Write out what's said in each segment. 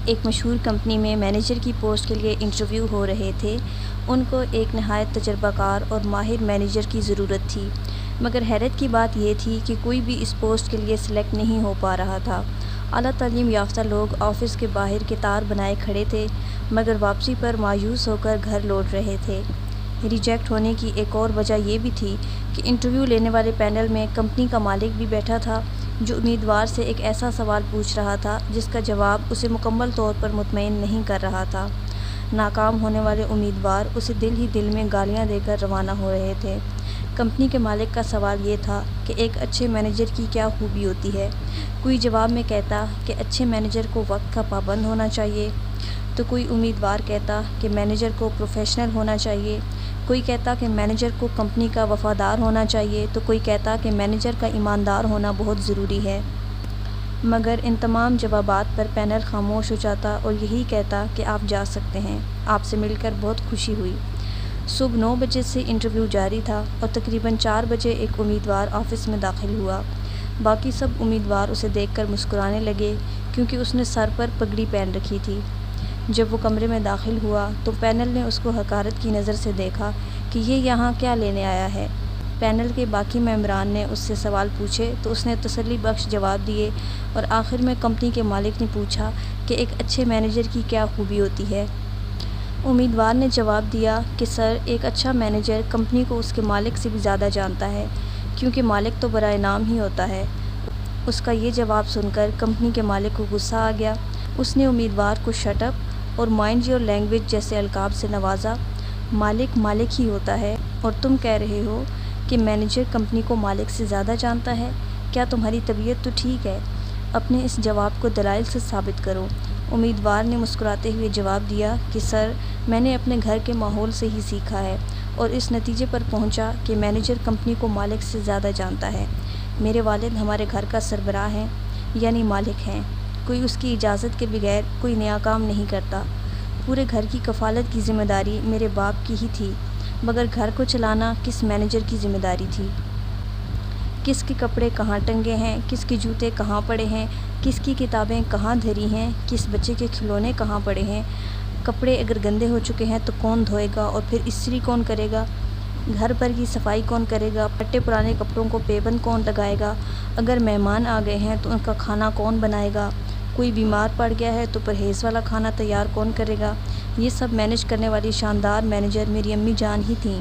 ایک مشہور کمپنی میں مینیجر کی پوسٹ کے لیے انٹرویو ہو رہے تھے۔ ان کو ایک نہایت تجربہ کار اور ماہر مینیجر کی ضرورت تھی، مگر حیرت کی بات یہ تھی کہ کوئی بھی اس پوسٹ کے لیے سلیکٹ نہیں ہو پا رہا تھا۔ اعلیٰ تعلیم یافتہ لوگ آفس کے باہر قطار بنائے کھڑے تھے، مگر واپسی پر مایوس ہو کر گھر لوٹ رہے تھے۔ ریجیکٹ ہونے کی ایک اور وجہ یہ بھی تھی کہ انٹرویو لینے والے پینل میں کمپنی کا مالک بھی بیٹھا تھا، جو امیدوار سے ایک ایسا سوال پوچھ رہا تھا جس کا جواب اسے مکمل طور پر مطمئن نہیں کر رہا تھا۔ ناکام ہونے والے امیدوار اسے دل ہی دل میں گالیاں دے کر روانہ ہو رہے تھے۔ کمپنی کے مالک کا سوال یہ تھا کہ ایک اچھے مینیجر کی کیا خوبی ہوتی ہے؟ کوئی جواب میں کہتا کہ اچھے مینیجر کو وقت کا پابند ہونا چاہیے، تو کوئی امیدوار کہتا کہ مینیجر کو پروفیشنل ہونا چاہیے، کوئی کہتا کہ مینیجر کو کمپنی کا وفادار ہونا چاہیے، تو کوئی کہتا کہ مینیجر کا ایماندار ہونا بہت ضروری ہے۔ مگر ان تمام جوابات پر پینل خاموش ہو جاتا اور یہی کہتا کہ آپ جا سکتے ہیں، آپ سے مل کر بہت خوشی ہوئی۔ صبح 9 بجے سے انٹرویو جاری تھا اور تقریباً 4 بجے ایک امیدوار آفس میں داخل ہوا۔ باقی سب امیدوار اسے دیکھ کر مسکرانے لگے کیونکہ اس نے سر پر پگڑی پہن رکھی تھی۔ جب وہ کمرے میں داخل ہوا تو پینل نے اس کو حقارت کی نظر سے دیکھا کہ یہ یہاں کیا لینے آیا ہے۔ پینل کے باقی ممبران نے اس سے سوال پوچھے تو اس نے تسلی بخش جواب دیے اور آخر میں کمپنی کے مالک نے پوچھا کہ ایک اچھے مینیجر کی کیا خوبی ہوتی ہے؟ امیدوار نے جواب دیا کہ سر، ایک اچھا مینیجر کمپنی کو اس کے مالک سے بھی زیادہ جانتا ہے، کیونکہ مالک تو برائے نام ہی ہوتا ہے۔ اس کا یہ جواب سن کر کمپنی کے مالک کو غصہ آ گیا۔ اس نے امیدوار کو شٹ اپ اور مائنڈ یور لینگویج جیسے القاب سے نوازا۔ مالک مالک ہی ہوتا ہے اور تم کہہ رہے ہو کہ مینیجر کمپنی کو مالک سے زیادہ جانتا ہے؟ کیا تمہاری طبیعت تو ٹھیک ہے؟ اپنے اس جواب کو دلائل سے ثابت کرو۔ امیدوار نے مسکراتے ہوئے جواب دیا کہ سر، میں نے اپنے گھر کے ماحول سے ہی سیکھا ہے اور اس نتیجے پر پہنچا کہ مینیجر کمپنی کو مالک سے زیادہ جانتا ہے۔ میرے والد ہمارے گھر کا سربراہ ہیں، یعنی مالک ہیں۔ کوئی اس کی اجازت کے بغیر کوئی نیا کام نہیں کرتا۔ پورے گھر کی کفالت کی ذمہ داری میرے باپ کی ہی تھی، مگر گھر کو چلانا کس مینیجر کی ذمہ داری تھی؟ کس کے کپڑے کہاں ٹنگے ہیں، کس کے جوتے کہاں پڑے ہیں، کس کی کتابیں کہاں دھری ہیں، کس بچے کے کھلونے کہاں پڑے ہیں؟ کپڑے اگر گندے ہو چکے ہیں تو کون دھوئے گا اور پھر استری کون کرے گا؟ گھر پر کی صفائی کون کرے گا؟ پھٹے پرانے کپڑوں کو پیبند کون لگائے گا؟ اگر مہمان آ گئے ہیں تو ان کا کھانا کون بنائے گا؟ کوئی بیمار پڑ گیا ہے تو پرہیز والا کھانا تیار کون کرے گا؟ یہ سب مینیج کرنے والی شاندار مینیجر میری امی جان ہی تھیں۔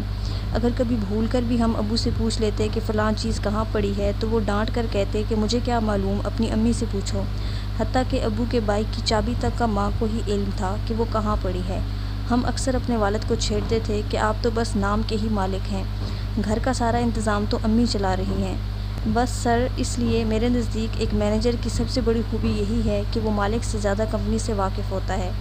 اگر کبھی بھول کر بھی ہم ابو سے پوچھ لیتے کہ فلاں چیز کہاں پڑی ہے تو وہ ڈانٹ کر کہتے کہ مجھے کیا معلوم، اپنی امی سے پوچھو۔ حتیٰ کہ ابو کے بائک کی چابی تک کا ماں کو ہی علم تھا کہ وہ کہاں پڑی ہے۔ ہم اکثر اپنے والد کو چھیڑتے تھے کہ آپ تو بس نام کے ہی مالک ہیں، گھر کا سارا انتظام تو امی چلا رہی ہیں۔ بس سر، اس لیے میرے نزدیک ایک مینیجر کی سب سے بڑی خوبی یہی ہے کہ وہ مالک سے زیادہ کمپنی سے واقف ہوتا ہے۔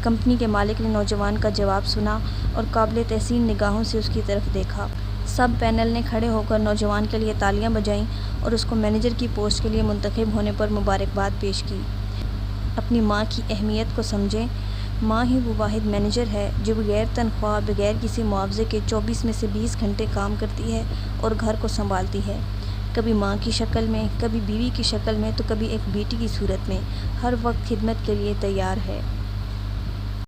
کمپنی کے مالک نے نوجوان کا جواب سنا اور قابل تحسین نگاہوں سے اس کی طرف دیکھا۔ سب پینل نے کھڑے ہو کر نوجوان کے لیے تالیاں بجائیں اور اس کو مینیجر کی پوسٹ کے لیے منتخب ہونے پر مبارکباد پیش کی۔ اپنی ماں کی اہمیت کو سمجھیں۔ ماں ہی وہ واحد مینیجر ہے جو بغیر تنخواہ، بغیر کسی معاوضے کے 24 میں سے 20 گھنٹے کام کرتی ہے اور گھر کو سنبھالتی ہے، کبھی ماں کی شکل میں، کبھی بیوی کی شکل میں، تو کبھی ایک بیٹی کی صورت میں، ہر وقت خدمت کے لیے تیار ہے۔